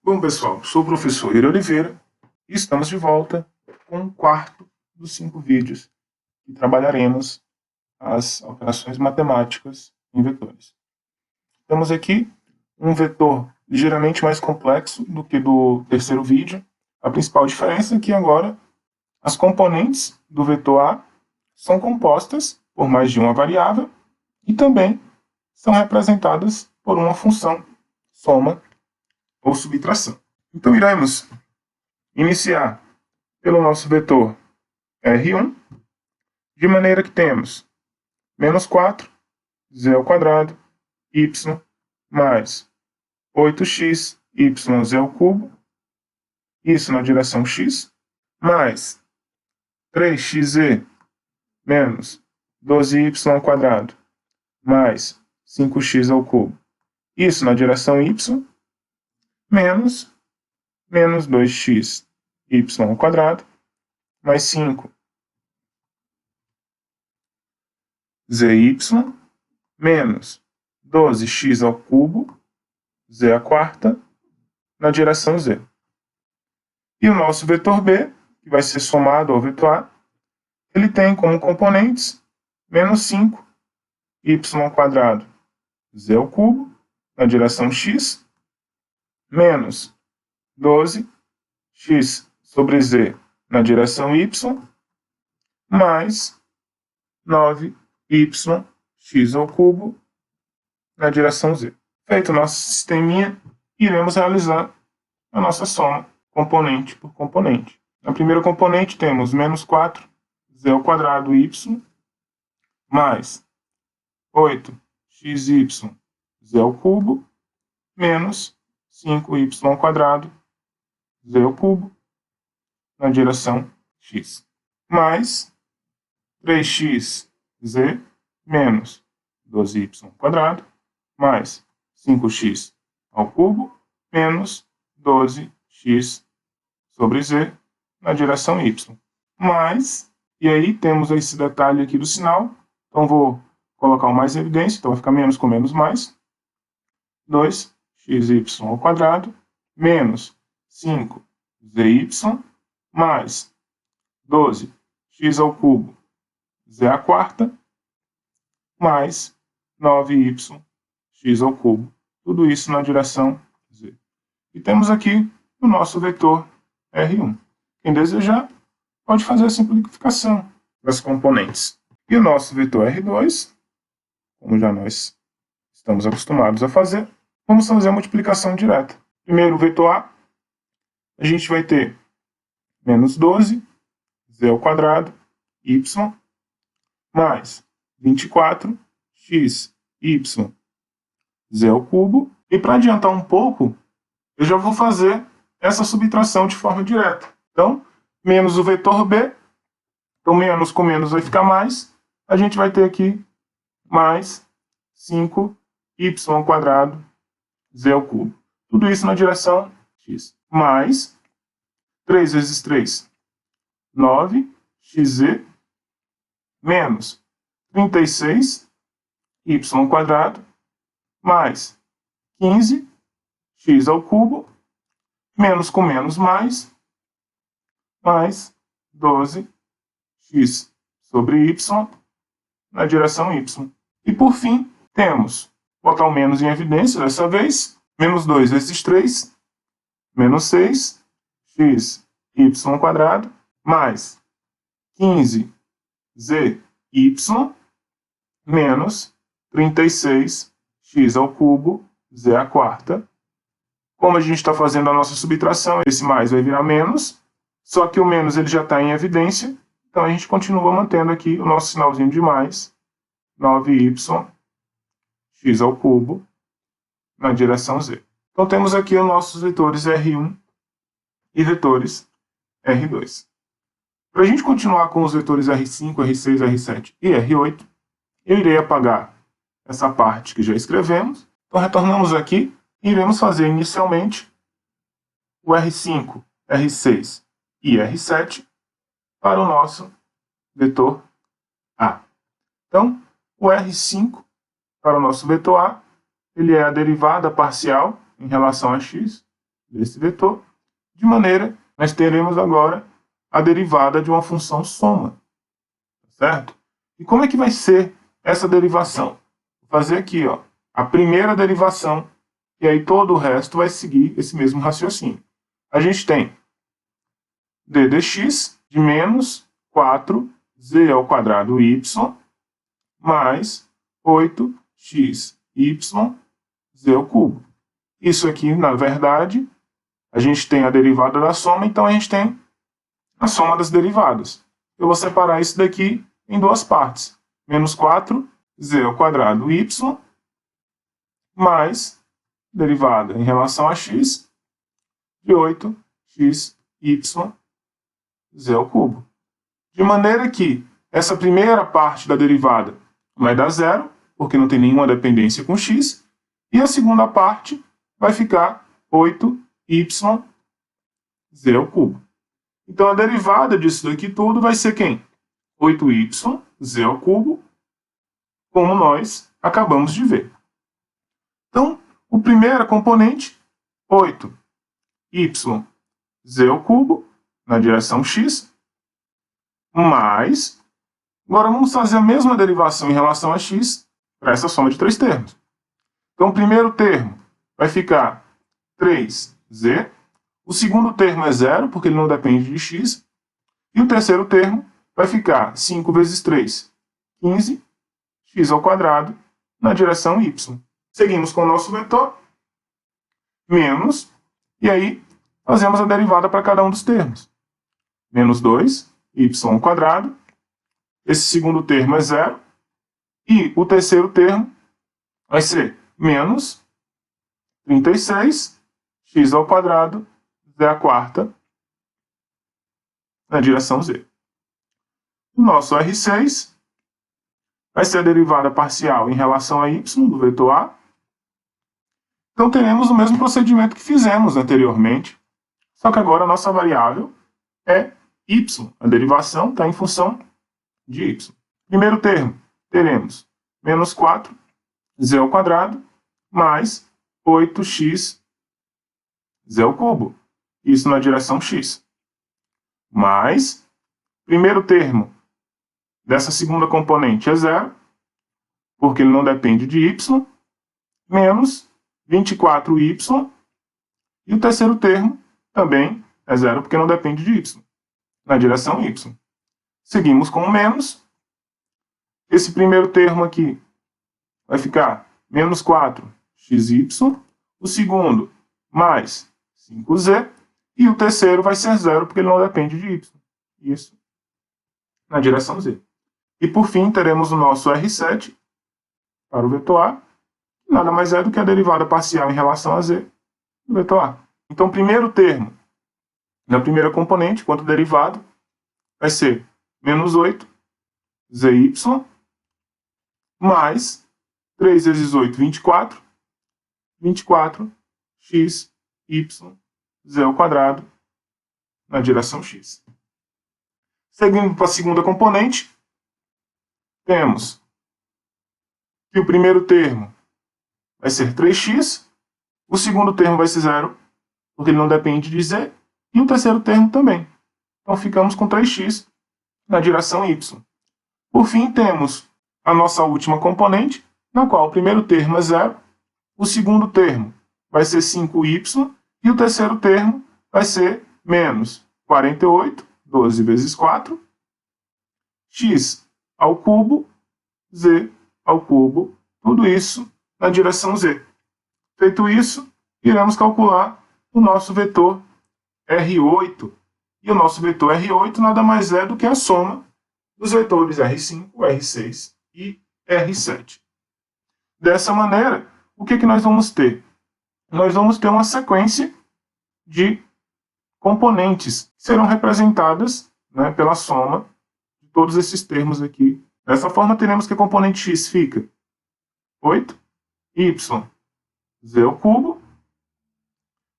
Bom, pessoal, sou o professor Yuri Oliveira e estamos de volta com o quarto dos 5 vídeos que trabalharemos as operações matemáticas em vetores. Temos aqui um vetor ligeiramente mais complexo do que do terceiro vídeo. A principal diferença é que agora as componentes do vetor A são compostas por mais de uma variável e também são representadas por uma função, soma ou subtração. Então iremos iniciar pelo nosso vetor R1, de maneira que temos menos 4, z ao quadrado, y, mais 8x, yz ao cubo, isso na direção x, mais 3xe menos 12y ao quadrado, mais 5x ao cubo, isso na direção y, menos 2x y ao quadrado, mais 5 zy, menos 12x ao cubo, z à quarta, na direção z. E o nosso vetor b, que vai ser somado ao vetor a, ele tem como componentes menos 5 y ao quadrado, z ao cubo, na direção x, menos 12 x sobre z na direção y, mais 9y x ao cubo na direção z. Feito o nosso sisteminha, iremos realizar a nossa soma componente por componente. Na primeira componente temos menos 4 z ao quadrado y mais 8xy z ao cubo menos 5y ao quadrado z ao cubo na direção x, mais 3xz menos 12y ao quadrado mais 5x ao cubo menos 12x sobre z na direção y. Mais, e aí temos esse detalhe aqui do sinal, então vou colocar o mais em evidência, então vai ficar menos com menos mais, 2xy ao quadrado menos 5zy mais 12x ao cubo z à quarta mais 9y x ao cubo. Tudo isso na direção z. E temos aqui o nosso vetor R1. Quem desejar pode fazer a simplificação das componentes. E o nosso vetor R2, como já nós estamos acostumados a fazer, vamos fazer a multiplicação direta. Primeiro o vetor a gente vai ter menos 12, z ao quadrado, y, mais 24, x, y, z ao cubo. E para adiantar um pouco, eu já vou fazer essa subtração de forma direta. Então, menos o vetor b, então menos com menos vai ficar mais, a gente vai ter aqui mais 5y ao quadrado, z ao cubo. Tudo isso na direção x. Mais 3 vezes 3, 9xz, menos 36y ao quadrado, mais 15x ao cubo, menos com menos mais 12x sobre y na direção y. E por fim, temos, botar o menos em evidência dessa vez, menos 2 vezes 3, menos 6x ao quadrado, mais 15zy menos 36x ao cubo, z à quarta. Como a gente está fazendo a nossa subtração, esse mais vai virar menos, só que o menos ele já está em evidência, então a gente continua mantendo aqui o nosso sinalzinho de mais, 9y x ao cubo, na direção z. Então temos aqui os nossos vetores R1 e vetores R2. Para a gente continuar com os vetores R5, R6, R7 e R8, eu irei apagar essa parte que já escrevemos. Então retornamos aqui e iremos fazer inicialmente o R5, R6 e R7 para o nosso vetor A. Então, o R5 para o nosso vetor A, ele é a derivada parcial em relação a x desse vetor, de maneira que nós teremos agora a derivada de uma função soma, certo? E como é que vai ser essa derivação? Vou fazer aqui, ó, a primeira derivação, e aí todo o resto vai seguir esse mesmo raciocínio. A gente tem d dx de menos 4z ao quadrado y mais 8xy z ao cubo. Isso aqui, na verdade, a gente tem a derivada da soma, então a gente tem a soma das derivadas. Eu vou separar isso daqui em duas partes. Menos 4z ao quadrado y mais derivada em relação a x de 8xy z ao cubo. De maneira que essa primeira parte da derivada vai dar zero, porque não tem nenhuma dependência com x, e a segunda parte vai ficar 8y z ao cubo. Então a derivada disso daqui tudo vai ser quem? 8y z ao cubo, como nós acabamos de ver. Então, o primeiro componente, 8y z ao cubo, na direção x, mais... Agora vamos fazer a mesma derivação em relação a x para essa soma de três termos. Então, o primeiro termo vai ficar 3z, o segundo termo é zero, porque ele não depende de x, e o terceiro termo vai ficar 5 vezes 3, 15, x ao quadrado, na direção y. Seguimos com o nosso vetor, menos, e aí fazemos a derivada para cada um dos termos. Menos 2, y ao quadrado, esse segundo termo é zero, e o terceiro termo vai ser menos 36, x ao quadrado, z à quarta, na direção z. O nosso R6 vai ser a derivada parcial em relação a y do vetor A. Então teremos o mesmo procedimento que fizemos anteriormente, só que agora a nossa variável é y. A derivação está em função de y. Primeiro termo, teremos menos 4z ao quadrado mais 8x z ao cubo. Isso na direção x. Mais, primeiro termo dessa segunda componente é zero, porque ele não depende de y, menos 24y, e o terceiro termo também é zero, porque não depende de y, na direção y. Seguimos com o menos. Esse primeiro termo aqui vai ficar menos 4xy, o segundo mais 5z, e o terceiro vai ser zero, porque ele não depende de y. Isso na direção z. E por fim, teremos o nosso R7 para o vetor A, que nada mais é do que a derivada parcial em relação a z do vetor A. Então, o primeiro termo na primeira componente, quanto derivado, vai ser menos 8zy mais 3 vezes 8, 24, 24xy z ao quadrado na direção x. Seguindo para a segunda componente, temos que o primeiro termo vai ser 3x, o segundo termo vai ser zero, porque ele não depende de z, e o terceiro termo também. Então ficamos com 3x na direção y. Por fim, temos a nossa última componente, na qual o primeiro termo é zero, o segundo termo vai ser 5y, e o terceiro termo vai ser menos 48, 12 vezes 4, x ao cubo, z ao cubo, tudo isso na direção z. Feito isso, iremos calcular o nosso vetor R8. E o nosso vetor R8 nada mais é do que a soma dos vetores R5, R6 e R7. Dessa maneira, o que nós vamos ter? Nós vamos ter uma sequência de componentes que serão representadas, né, pela soma de todos esses termos aqui. Dessa forma, teremos que a componente x fica 8y z ao cubo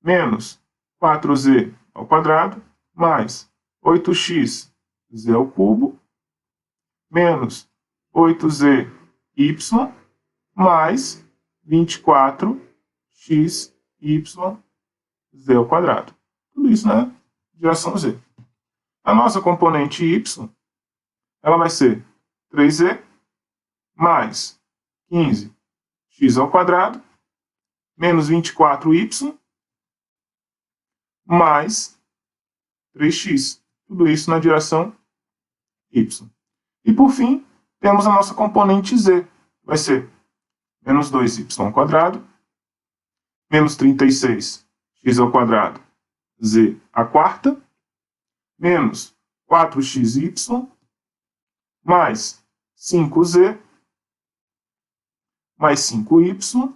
menos 4z ao quadrado mais 8x z ao cubo menos 8zy mais 24xy z ao quadrado. Tudo isso na direção z. A nossa componente y, ela vai ser 3z mais 15x ao quadrado menos 24y mais 3x. Tudo isso na direção y. E por fim, temos a nossa componente z. Vai ser menos 2y ao quadrado menos 36x ao quadrado z à quarta menos 4xy mais 5z mais 5y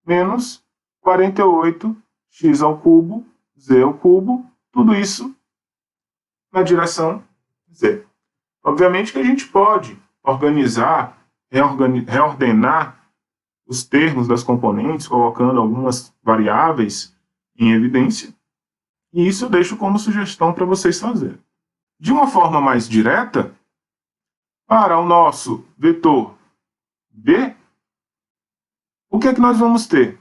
menos 48x ao cubo, z ao cubo, tudo isso na direção z. Obviamente que a gente pode organizar, reordenar os termos das componentes, colocando algumas variáveis em evidência, e isso eu deixo como sugestão para vocês fazerem. De uma forma mais direta, para o nosso vetor b, o que é que nós vamos ter?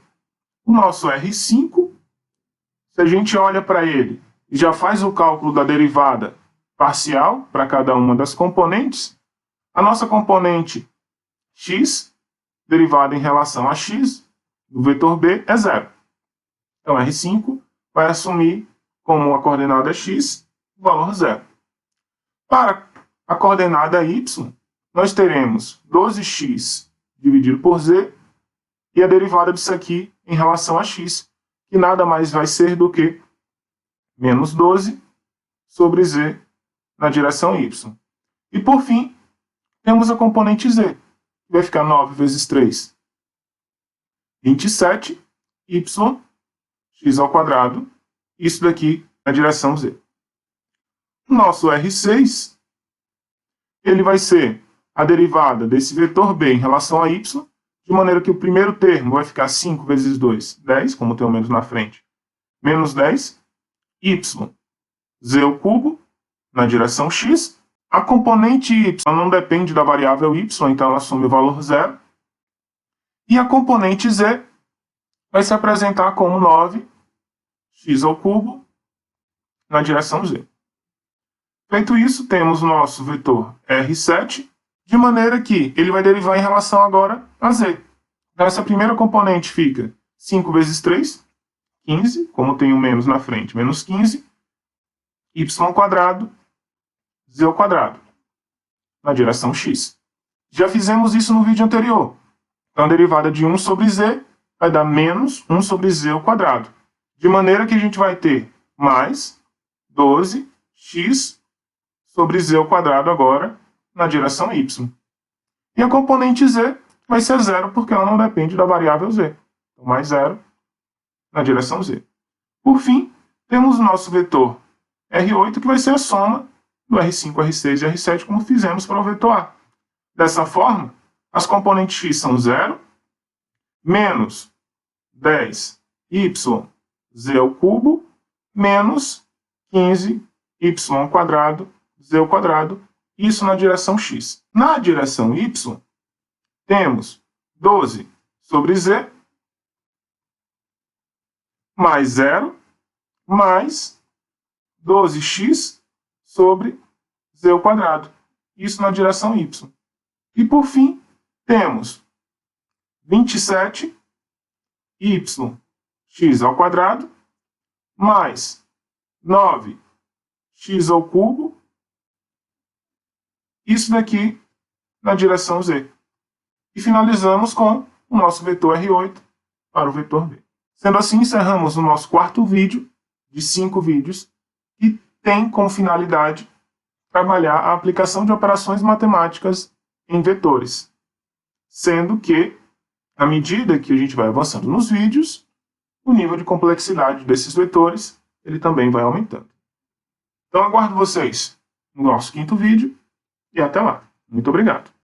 O nosso R5, se a gente olha para ele e já faz o cálculo da derivada parcial para cada uma das componentes, a nossa componente x, derivada em relação a x, do vetor b, é zero. Então, R5 vai assumir como a coordenada x o valor zero. Para a coordenada y, nós teremos 12x dividido por z, e a derivada disso aqui em relação a x, que nada mais vai ser do que menos 12 sobre z na direção y. E por fim, temos a componente z, que vai ficar 9 vezes 3, 27, y, x ao quadrado, isso daqui na direção z. O nosso R6, ele vai ser a derivada desse vetor b em relação a y, de maneira que o primeiro termo vai ficar 5 vezes 2, 10, como tem o menos na frente, menos 10, y, z ao cubo, na direção x. A componente y não depende da variável y, então ela assume o valor zero. E a componente z vai se apresentar como 9x ao cubo, na direção z. Feito isso, temos o nosso vetor R7, de maneira que ele vai derivar em relação agora a z. Então, essa primeira componente fica 5 vezes 3, 15, como tem o menos na frente, menos 15, y ao quadrado, z ao quadrado, na direção x. Já fizemos isso no vídeo anterior. Então, a derivada de 1 sobre z vai dar menos 1 sobre z ao quadrado. De maneira que a gente vai ter mais 12x sobre z ao quadrado agora, na direção y. E a componente z vai ser zero, porque ela não depende da variável z. Então, mais zero na direção z. Por fim, temos o nosso vetor R8, que vai ser a soma do R5, R6 e R7, como fizemos para o vetor A. Dessa forma, as componentes x são zero, menos 10y z ao cubo, menos 15y ao quadrado, z ao quadrado, isso na direção x. Na direção y, temos 12 sobre z, mais 0, mais 12x sobre z ao quadrado, isso na direção y. E por fim, temos 27y x ao quadrado, mais 9x ao cubo, isso daqui na direção z. E finalizamos com o nosso vetor R8 para o vetor B. Sendo assim, encerramos o nosso quarto vídeo de 5 vídeos que tem como finalidade trabalhar a aplicação de operações matemáticas em vetores. Sendo que, à medida que a gente vai avançando nos vídeos, o nível de complexidade desses vetores ele também vai aumentando. Então, aguardo vocês no nosso quinto vídeo e até lá. Muito obrigado.